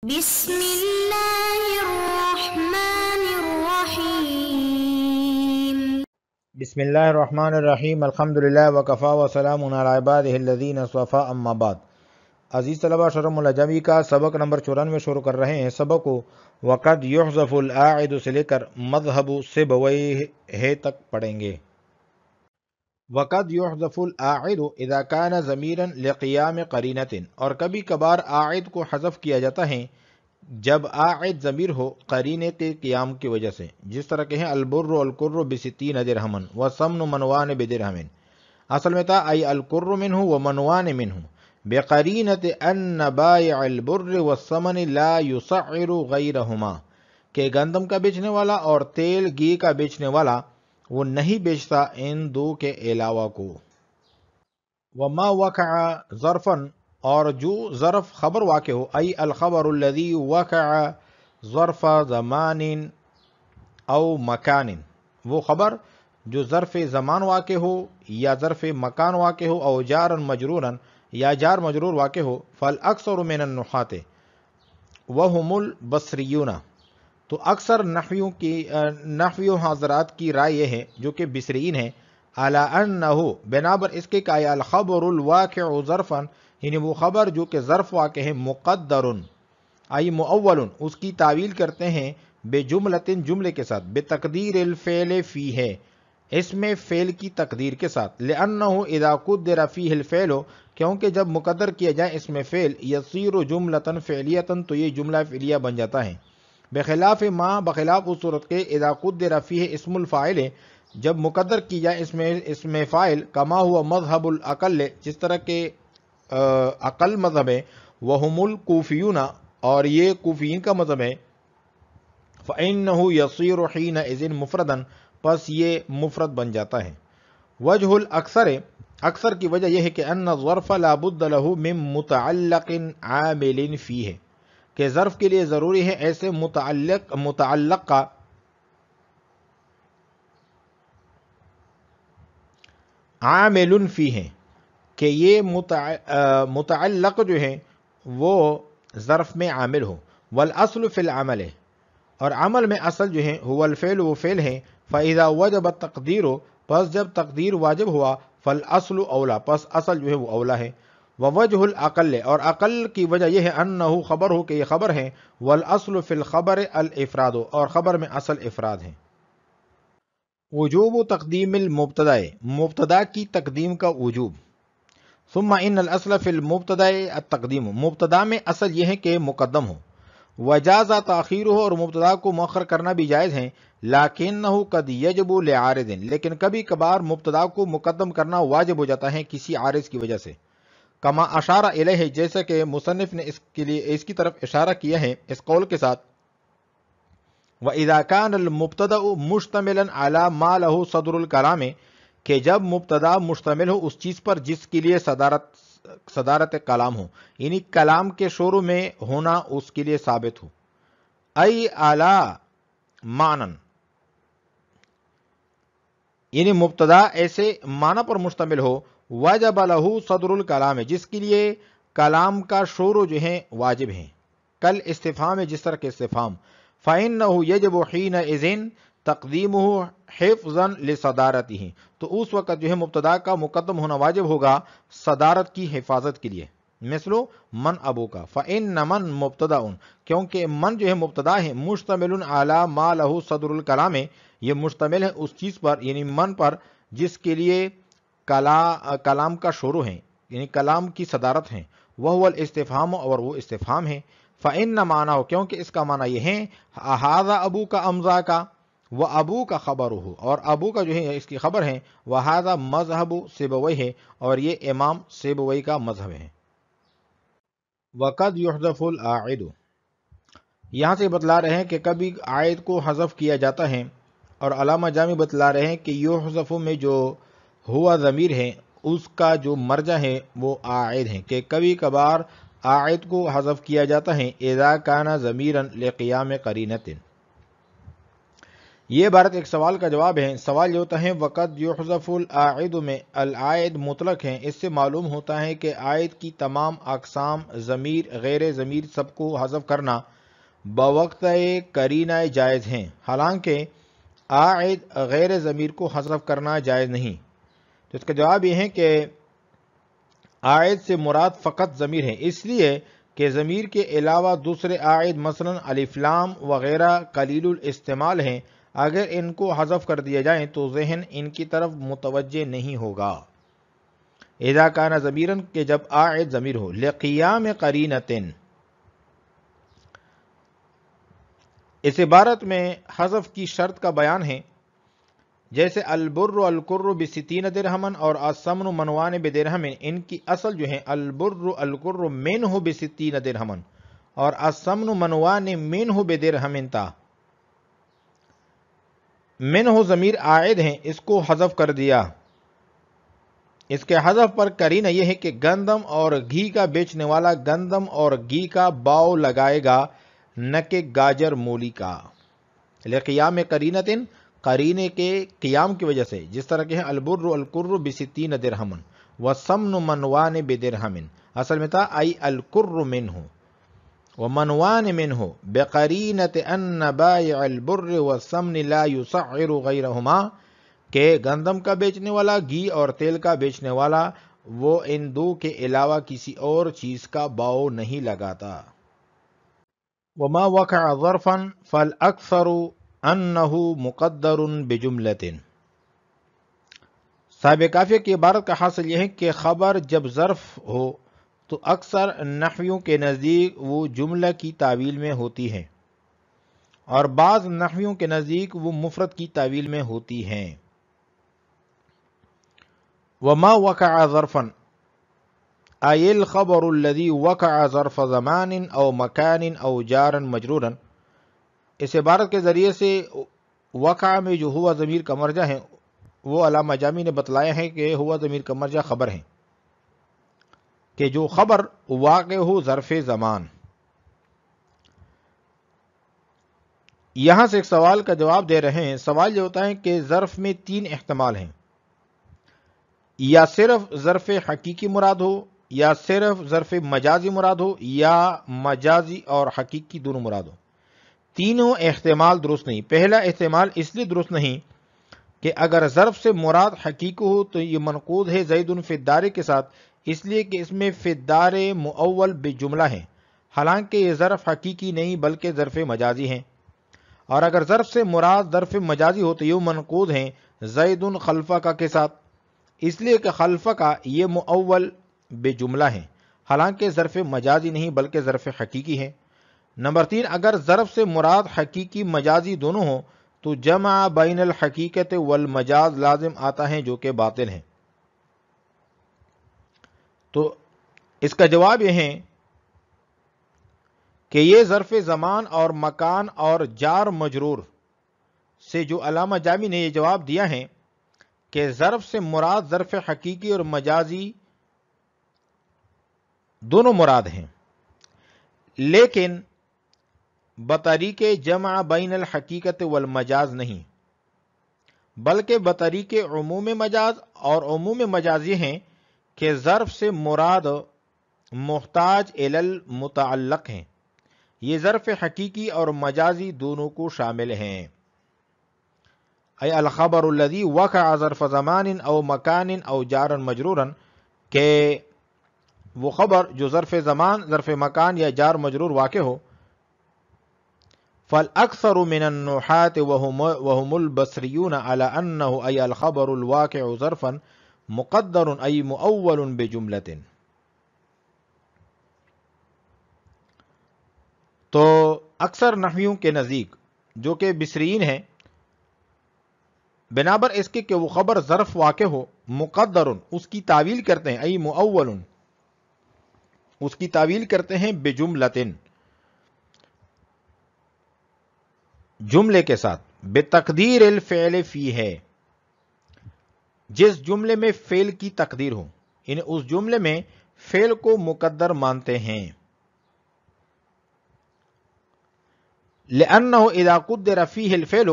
بسم اللہ الرحمن الرحیم۔ بسم اللہ الرحمن الرحیم۔ الحمدللہ وکفا وسلام علی عبادہ الذین اصطفی، اما بعد۔ عزیز طلبہ، شرح العجمی کا سبق نمبر 94 شروع کر رہے ہیں۔ سبق کو وقد یحذف العائد سے لے کر مذہب سیبویہ تک پڑھیں گے۔ وقد یحذف العائد اذا کان ضمیرا لقیام قرینۃ، اور کبھی کبھار عائد کو حذف کیا جاتا ہے جب عائد ضمیر ہو قرینے کے قیام کی وجہ سے، جس طرح کہ ہیں البر القر بستین درہما وسمن منوان بدرہم۔ اصل میں تھا ای القر منہ ومنوان منہ بقرینۃ ان بائع البر والثمن لا یسعر غیرہما، کہ گندم کا بیچنے والا اور تیل گھی کا بیچنے والا وہ نہیں بیچتا ان دو کے علاوہ کو۔ وما وقع ظرفا، اور جو ظرف خبر واقع ہو، ای الخبر الذي وقع ظرف زمان او مکان، وہ خبر جو ظرف زمان واقع ہو یا ظرف مکان واقع ہو، او جارا مجرورا، یا جار مجرور واقع ہو، فالاکثر من النحات وهم البصریون، تو اکثر نحویوں حضرات کی رائے یہ ہے جو کہ بصریین ہیں، علی انہ، بنابر اس کے کہ الخبر الواقع ظرفا، یعنی وہ خبر جو کہ ظرف واقع ہے، مقدر ای مؤول، اس کی تعویل کرتے ہیں بجملۃ، جملے کے ساتھ، بتقدیر الفعل فیہ، اس میں فعل کی تقدیر کے ساتھ، لأنہ اذا قدر فیہ الفعل، کیونکہ جب مقدر کیا جائے اس میں فعل، یصیر جملۃ فعلیۃ، تو یہ جملہ فعلیہ بن جاتا ہے، بخلاف ما، بخلاف اس صورت کے اذا قدر فیہ اسم الفاعل، جب مقدر کی جائے اس میں فاعل، کما ہوا مذہب الاقل، جس طرح کے اقل مذہب ہے، وہم الکوفیون، اور یہ کوفیین کا مذہب ہے، فإنہ یصیر حینئذ مفردا، پس یہ مفرد بن جاتا ہے۔ وجہ الاکثر، اکثر کی وجہ یہ ہے کہ ان الظرف لا بد له من متعلق عامل فیہ، کہ ظرف کے لیے ضروری ہے ایسے متعلق کا عامل فیہ، کہ یہ متعلق جو ہے وہ ظرف میں عامل ہو، والاصل فی العمل، اور عمل میں اصل جو ہے هو الفعل، وہ فعل ہے، فاذا وجب التقدیر، پس جب تقدیر واجب ہوا، فالاصل اولا، پس اصل جو ہے وہ اولا ہے، ووجہ الاقل، اور اقل کی وجہ یہ ہے انہ خبر ہو، کہ یہ خبر ہے، والاصل فی الخبر الافراد، اور خبر میں اصل افراد ہے۔ وجوب تقدیم المبتدا، مبتدا کی تقدیم کا وجوب۔ ثم ان الاصل فی المبتدا التقدیم، مبتدا میں اصل یہ ہے کہ مقدم ہو، وجاز تاخیرہ، اور مبتدا کو مؤخر کرنا بھی جائز ہے، لیکنہ قد یجب لعارض، لیکن کبھی کبھار مبتدا کو مقدم کرنا واجب ہو جاتا ہے کسی عارض کی وجہ سے، کما اشار الیہ، جیسا کہ مصنف نے اس کی طرف اشارہ کیا ہے اس قول کے ساتھ، وَإِذَا كَانَ الْمُبْتَدَأُ مُشْتَمِلًا عَلَى مَا لَهُ صَدْرُ الْكَلَامِ، کہ جب مبتدا مشتمل ہو اس چیز پر جس کے لیے صدارت کلام ہو، یعنی کلام کے شروع میں ہونا اس کے لیے ثابت ہو، ای اعلیٰ معنن، یعنی مبتدا ایسے معنی پر مشتمل ہو، وجب لہ صدر الکلام، جس کے لیے کلام کا شروع جو ہے واجب ہے، کل استفہام، جس طرح کے استفہام، فإنہ یجب حینئذ تقدیمہ حفظا لصدارتہ، تو اس وقت جو ہے مبتدا کا مقدم ہونا واجب ہوگا صدارت کی حفاظت کے لیے، مثلو من ابو کا، فإن من مبتدا، کیونکہ من جو ہے مبتدا ہے، مشتمل علی ما لہ صدر الکلام، یہ مشتمل ہے اس چیز پر، یعنی من پر جس کے لیے کلام کا شروع ہے، یعنی کلام کی صدارت ہے، وہ الاستفہام، اور وہ استفہام ہے، فإن معنی، کیونکہ اس کا معنی یہ ہے، ھذا ابو کا امزا کا، وہ ابو کا خبر ہو، اور ابو کا جو ہے اس کی خبر ہے، وھذا مذہب سیبویہ، اور یہ امام سیبوی کا مذہب ہے۔ وقد یحذف العائد، یہاں سے بتلا رہے ہیں کہ کبھی عائد کو حذف کیا جاتا ہے، اور علامہ جامی بتلا رہے ہیں کہ یحذف میں جو ہوا ضمیر ہے اس کا جو مرجع ہے وہ عائد ہے، کہ کبھی کبھار عائد کو حذف کیا جاتا ہے اذا کان ضمیرا لقیام قرینۃ، یہ عبارت ایک سوال کا جواب ہے۔ سوال یہ ہوتا ہے وقت یحذف العائد میں العائد مطلق ہے، اس سے معلوم ہوتا ہے کہ عائد کی تمام اقسام ضمیر غیر ضمیر سب کو حذف کرنا بوقت قرینہ جائز ہیں، حالانکہ عائد غیر ضمیر کو حذف کرنا جائز نہیں۔ تو اس کا جواب یہ ہے کہ عائد سے مراد فقط ضمیر ہے، اس لیے کہ ضمیر کے علاوہ دوسرے عائد مثلا الف لام وغیرہ قلیل الاستعمال ہیں، اگر ان کو حذف کر دیا جائیں تو ذہن ان کی طرف متوجہ نہیں ہوگا۔ اذا کان ضمیرن کہ جب عائد ضمیر ہو، لقیام قرینۃ، اس عبارت میں حذف کی شرط کا بیان ہے، جیسے البر القر بستین درہمن اور السمن منوان بدرہمن، ان کی اصل جو ہے البر القر منہ بستین درہمن اور السمن منوان منہ بدرہمن تا، منہ ضمیر عائد ہیں، اس کو حذف کر دیا۔ اس کے حذف پر قرینہ یہ ہے کہ گندم اور گھی کا بیچنے والا گندم اور گھی کا باؤ لگائے گا، نہ کہ گاجر مولی کا۔ لقیام قرینۃ، قرینے کے قیام کی وجہ سے، جس طرح کہ ہے البر القر بستین درہمن والسمن منوان بدرہمن، اصل میں تھا ای القر منہ ومنوان منہ بقرینۃ ان بائع البر والسمن لا یسعر غیرہما، کہ گندم کا بیچنے والا گھی اور تیل کا بیچنے والا وہ ان دو کے علاوہ کسی اور چیز کا باؤ نہیں لگاتا۔ وما وقع ظرفا فالاکثر انہ مقدر بجملۃ، صاحب کافیہ کی عبارت کا حاصل یہ ہے کہ خبر جب ظرف ہو تو اکثر نحویوں کے نزدیک وہ جملہ کی تعویل میں ہوتی ہے، اور بعض نحویوں کے نزدیک وہ مفرد کی تعویل میں ہوتی ہیں۔ وما وقع ظرفا ای الخبر الذي وقع ظرف زمان او مکان او جارا مجرورا، اس عبارت کے ذریعے سے وقع میں جو ہوا ضمیر کا مرجع ہے، وہ علامہ جامی نے بتلایا ہے کہ ہوا ضمیر کا مرجع خبر ہے، کہ جو خبر واقع ہو ظرف زمان۔ یہاں سے ایک سوال کا جواب دے رہے ہیں۔ سوال یہ ہوتا ہے کہ ظرف میں تین احتمال ہیں، یا صرف ظرف حقیقی مراد ہو، یا صرف ظرف مجازی مراد ہو، یا مجازی اور حقیقی دونوں مراد ہو۔ تینوں احتمال درست نہیں۔ پہلا احتمال اس لیے درست نہیں کہ اگر ظرف سے مراد حقیقی ہو تو یہ منقود ہے زید فی الدار کے ساتھ، اس لیے کہ اس میں فی الدار مؤول بجملہ ہے، حالانکہ یہ ظرف حقیقی نہیں بلکہ ظرف مجازی ہے۔ اور اگر ظرف سے مراد ظرف مجازی ہو تو یہ منقود ہیں زید خلفہ کا کے ساتھ، اس لیے کہ خلفہ کا یہ مؤول بجملہ ہے، حالانکہ ظرف مجازی نہیں بلکہ ظرف حقیقی ہے۔ نمبر 3، اگر ظرف سے مراد حقیقی مجازی دونوں ہوں تو جمع بین الحقیقت والمجاز لازم آتا ہے، جو کہ باطل ہے۔ تو اس کا جواب یہ ہے کہ یہ ظرف زمان اور مکان اور جار مجرور سے جو علامہ جامی نے یہ جواب دیا ہے کہ ظرف سے مراد ظرف حقیقی اور مجازی دونوں مراد ہیں، لیکن بطریق جمع بین الحقیقت والمجاز نہیں، بلکہ بطریق عموم مجاز، اور عموم مجاز یہ ہیں کہ ظرف سے مراد محتاج الی المتعلق ہیں، یہ ظرف حقیقی اور مجازی دونوں کو شامل ہیں۔ ای الخبر الذی وقع ظرف زمان او مکان او جارا مجرورا، کہ وہ خبر جو ظرف زمان، ظرف مکان یا جار مجرور واقع ہو۔ فالاکثر من النحاة وهم البصریون على انه ای الخبر الواقع ظرفا مقدر ای مؤول بجملۃ، تو اکثر نحویوں کے نزدیک جو کہ بصریین ہیں، بنابر اس کے کہ وہ خبر ظرف واقع ہو، مقدر اس کی تعویل کرتے ہیں، ای مؤول اس کی تعویل کرتے ہیں بجملۃ جملے کے ساتھ، بتقدیر الفعل فی ہے، جس جملے میں فعل کی تقدیر ہو، یعنی اس جملے میں فعل کو مقدر مانتے ہیں۔ لأنه اذا قدر فيه الفعل،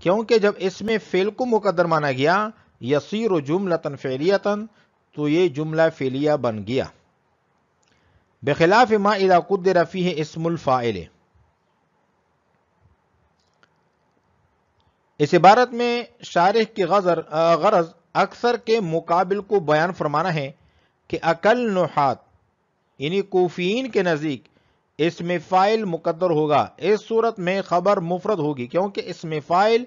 کیونکہ جب اس میں فعل کو مقدر مانا گیا یصیر جملۃ فعلیۃ تو یہ جملہ فعلیہ بن گیا، بخلاف ما اذا قدر فیہ اسم الفاعل۔ اس عبارت میں شارح کی غرض اکثر کے مقابل کو بیان فرمانا ہے کہ اقل نحات یعنی کوفیین کے نزدیک اسم فاعل مقدر ہوگا، اس صورت میں خبر مفرد ہوگی، کیونکہ اسم فاعل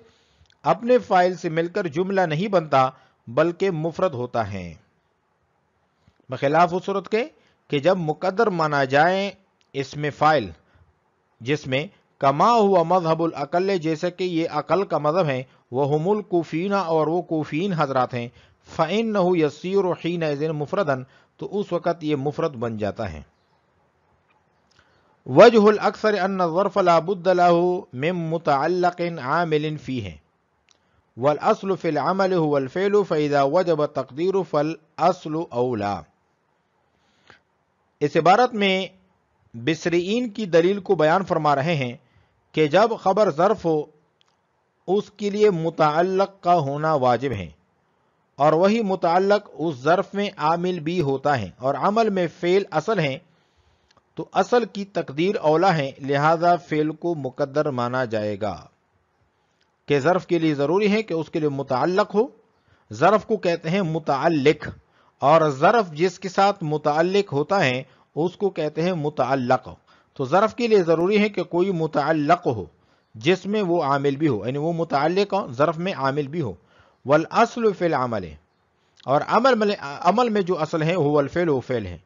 اپنے فاعل سے مل کر جملہ نہیں بنتا بلکہ مفرد ہوتا ہے، بخلاف اس صورت کے کہ جب مقدر مانا جائے اسم فاعل جس میں کما ہوا مذہب العقل، جیسے کہ یہ عقل کا مذہب ہے، وہم الکوفین اور وہ کوفین حضرات ہیں، فإنہ یصیر حینئذ مفردا تو اس وقت یہ مفرد بن جاتا ہے۔ وجہ الاکثر ان الظرف لا بد له من متعلق عامل فیہ والاصل فی العمل هو الفعل فاذا وجب التقدیر فالاصل اولا۔ اس عبارت میں بصریین کی دلیل کو بیان فرما رہے ہیں کہ جب خبر ظرف ہو اس کے لیے متعلق کا ہونا واجب ہے، اور وہی متعلق اس ظرف میں عامل بھی ہوتا ہے، اور عمل میں فعل اصل ہے تو اصل کی تقدیر اولا ہے، لہذا فعل کو مقدر مانا جائے گا کہ ظرف کے لیے ضروری ہے کہ اس کے لیے متعلق ہو، ظرف کو کہتے ہیں متعلق، اور ظرف جس کے ساتھ متعلق ہوتا ہے اس کو کہتے ہیں متعلق۔ تو ظرف کے لیے ضروری ہے کہ کوئی متعلق ہو جس میں وہ عامل بھی ہو، یعنی وہ متعلق ہو ظرف میں عامل بھی ہو، والاصل فی العمل اور عمل میں جو اصل ہے هو الفعل وہ فعل ہے،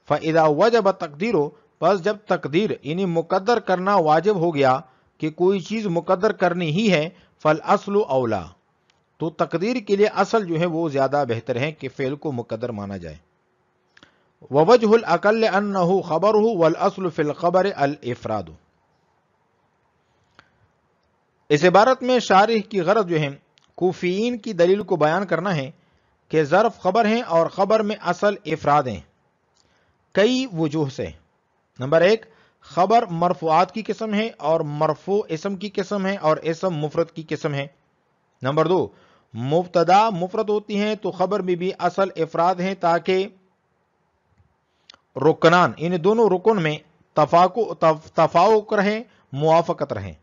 فاذا وجب تقدیر پس جب تقدیر یعنی مقدر کرنا واجب ہو گیا کہ کوئی چیز مقدر کرنی ہی ہے، فالاصل اولا تو تقدیر کے لیے اصل جو ہے وہ زیادہ بہتر ہے کہ فعل کو مقدر مانا جائے۔ ووجہ الاقل انہ خبرہ والاصل فی الخبر الافراد۔ اس عبارت میں شارح کی غرض جو ہے کوفیین کی دلیل کو بیان کرنا ہے کہ ظرف خبر ہیں اور خبر میں اصل افراد ہیں کئی وجوہ سے۔ نمبر ایک، خبر مرفوعات کی قسم ہے اور مرفوع اسم کی قسم ہے اور اسم مفرد کی قسم ہے۔ نمبر دو، مبتدا مفرد ہوتی ہیں تو خبر میں بھی اصل افراد ہیں تاکہ رکنان ان دونوں رکن میں تفاوق رہے، موافقت رہے۔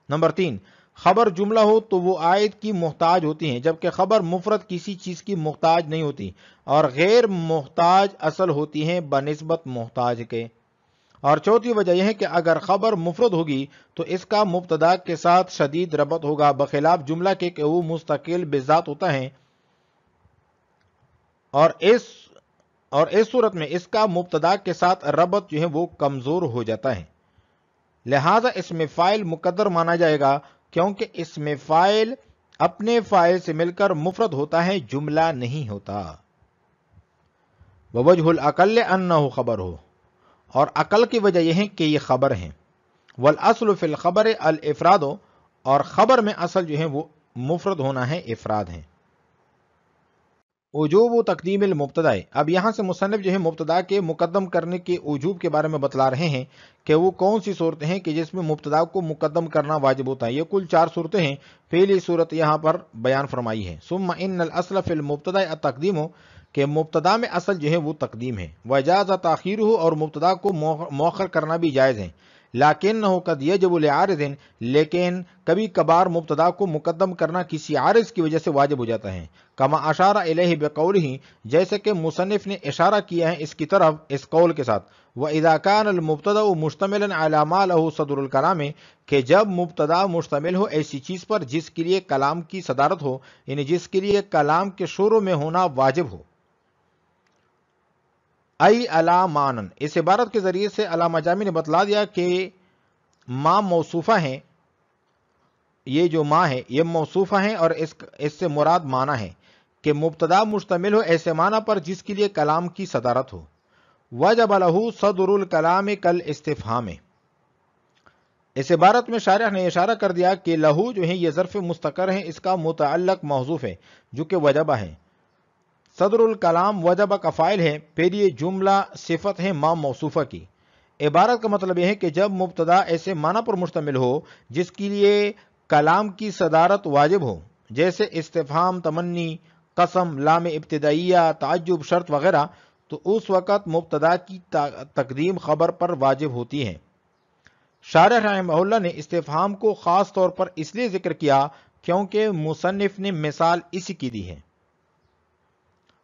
نمبر تین، خبر جملہ ہو تو وہ عائد کی محتاج ہوتی ہیں، جبکہ خبر مفرد کسی چیز کی محتاج نہیں ہوتی اور غیر محتاج اصل ہوتی ہیں بنسبت محتاج کے۔ اور چوتھی وجہ یہ ہے کہ اگر خبر مفرد ہوگی تو اس کا مبتدا کے ساتھ شدید ربط ہوگا، بخلاف جملہ کے کہ وہ مستقل بذات ہوتا ہے، اور اس صورت میں اس کا مبتدا کے ساتھ ربط جو ہے وہ کمزور ہو جاتا ہے، لہذا اس میں فاعل مقدر مانا جائے گا کیونکہ اس میں فاعل اپنے فاعل سے مل کر مفرد ہوتا ہے، جملہ نہیں ہوتا۔ ووجہ الاقل انہ خبر ہو اور عقل کی وجہ یہ ہے کہ یہ خبر ہیں، والاصل فی الخبر الافراد اور خبر میں اصل جو ہے وہ مفرد ہونا ہے، افراد ہیں۔ وجوب تقدیم المبتدا، اب یہاں سے مصنف جو ہے مبتدا کے مقدم کرنے کے وجوب کے بارے میں بتلا رہے ہیں کہ وہ کون سی صورتیں ہیں کہ جس میں مبتدا کو مقدم کرنا واجب ہوتا ہے۔ یہ کل 4 صورتیں ہیں، پہلی صورت یہاں پر بیان فرمائی ہے، ثم ان الاصل فی المبتدا التقدیم، کہ مبتدا میں اصل جو ہے وہ تقدیم ہے، وجاز تاخیرہ اور مبتدا کو مؤخر کرنا بھی جائز ہے، لیکنہ قد یجب لعارض، لیکن کبھی کبھار مبتدا کو مقدم کرنا کسی عارض کی وجہ سے واجب ہو جاتا ہے، کما اشار الیہ بقولہ، جیسے کہ مصنف نے اشارہ کیا ہے اس کی طرف اس قول کے ساتھ، وَإِذَا كَانَ الْمُبْتَدَأُ مُشْتَمِلًا عَلَى مَا لَهُ صَدْرُ الْكَلَامِ، کہ جب مبتدا مشتمل ہو ایسی چیز پر جس کے لیے کلام کی صدارت ہو، یعنی جس کے لیے کلام کے شروع میں ہونا واجب ہو، ای علامانن، اس عبارت کے ذریعے سے علامہ جامی نے بتلا دیا کہ ما موصوفہ ہیں، یہ جو ما ہے یہ موصوفہ ہیں اور اس سے مراد معنی ہے کہ مبتدا مشتمل ہو ایسے معنی پر جس کے لیے کلام کی صدارت ہو، وجب لہ صدر الکلام کالاستفہام، اس عبارت میں شارح نے اشارہ کر دیا کہ لہو جو ہے یہ ظرف مستقر ہے، اس کا متعلق محذوف ہے جو کہ وجبہ ہے، صدر الکلام وجبہ کا فاعل ہے، پھر یہ جملہ صفت ہے ما موصوفہ کی۔ عبارت کا مطلب یہ ہے کہ جب مبتدا ایسے معنی پر مشتمل ہو جس کے لیے کلام کی صدارت واجب ہو، جیسے استفہام، تمنی، قسم، لام ابتدائیہ، تعجب، شرط وغیرہ، تو اس وقت مبتدا کی تقدیم خبر پر واجب ہوتی ہے۔ شارح رحمہ اللہ نے استفہام کو خاص طور پر اس لیے ذکر کیا کیونکہ مصنف نے مثال اسی کی دی ہے۔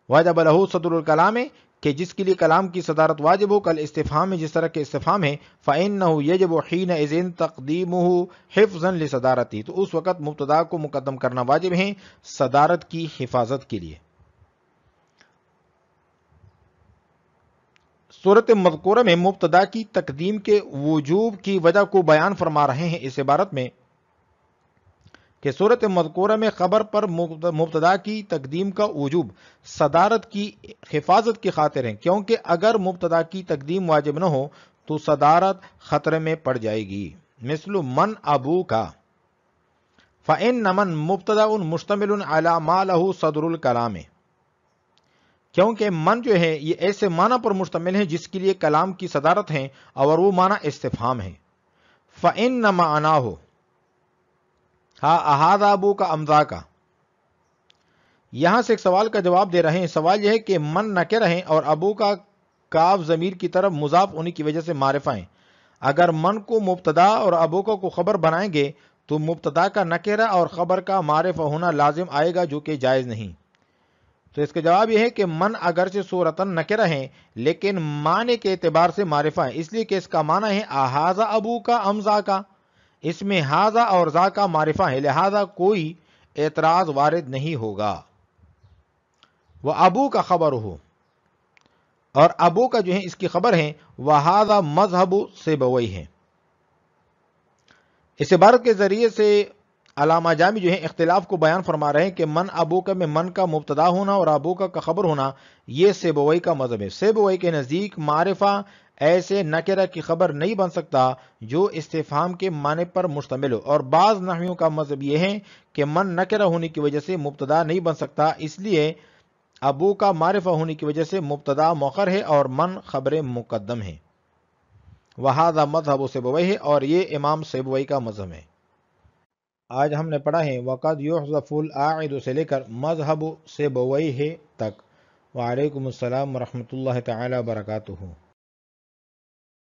واجب لہ صدر الکلام، کہ جس کے لیے کلام کی صدارت واجب ہو، کل استفہام میں جس طرح کے استفہام ہے، فَإِنَّهُ يَجِبُ حِينَئِذٍ تَقْدِيمُهُ حِفْظًا لِصَدَارَتِهِ، تو اس وقت مبتدا کو مقدم کرنا واجب ہے صدارت کی حفاظت کے لیے۔ صورت مذکورہ میں مبتدا کی تقدیم کے وجوب کی وجہ کو بیان فرما رہے ہیں اس عبارت میں کہ صورت مذکورہ میں خبر پر مبتدا کی تقدیم کا وجوب صدارت کی حفاظت کی خاطر ہے، کیونکہ اگر مبتدا کی تقدیم واجب نہ ہو تو صدارت خطرے میں پڑ جائے گی۔ مثل من ابو کا، فَإِنَّ مَن مبتدا مشتمل علی ما لہ صدر الکلام، کیونکہ من جو ہے یہ ایسے معنی پر مشتمل ہے جس کے لیے کلام کی صدارت ہے اور وہ معنی استفہام ہے۔ فَإِنَّ معناہ اَهَذَا أَبُوكَ أَمْ ذَاكَ، یہاں سے ایک سوال کا جواب دے رہے ہیں۔ سوال یہ ہے کہ من نکرہ ہیں اور ابو کا کاف ضمیر کی طرف مضاف ہونے کی وجہ سے معرفہ ہیں، اگر من کو مبتدا اور ابو کو خبر بنائیں گے تو مبتدا کا نکرہ اور خبر کا معرفہ ہونا لازم آئے گا، جو کہ جائز نہیں۔ تو اس کا جواب یہ ہے کہ من اگرچہ صورتاً نکرہ ہیں لیکن معنی کے اعتبار سے معرفہ ہے، اس لیے کہ اس کا معنی ہے اَهَذَا أَبُوكَ أَمْ ذَاكَ، اس میں ہاذا اور ذا کا معرفہ ہے، لہذا کوئی اعتراض وارد نہیں ہوگا۔ وہ ابو کا خبر ہو، اور ابو کا جو ہے اس کی خبر ہے، وَهَذَا مَذْهَبُ سِبَوَيْهِ ہے۔ اس عبارت کے ذریعے سے علامہ جامی جو ہے اختلاف کو بیان فرما رہے ہیں کہ من ابو کا میں من کا مبتدا ہونا اور ابو کا خبر ہونا یہ سیبوئی کا مذہب ہے۔ سیبوئی کے نزدیک معرفہ ایسے نکرہ کی خبر نہیں بن سکتا جو استفہام کے معنی پر مشتمل ہو، اور بعض نحویوں کا مذہب یہ ہے کہ من نکرہ ہونے کی وجہ سے مبتدا نہیں بن سکتا، اس لیے ابو کا معرفہ ہونے کی وجہ سے مبتدا مؤخر ہے اور من خبر مقدم ہے۔ وَهَذَا مَذْهَبُ سِبَوَيْهِ، اور یہ امام سیبوئی کا مذہب ہے۔ آج ہم نے پڑھا ہے وَقَدْ يُحْذَفُ الْآعِدُ سے لے کر مذہب سیبویہ تک۔ وعلیکم السلام ورحمۃ اللہ تعالی وبرکاتہ۔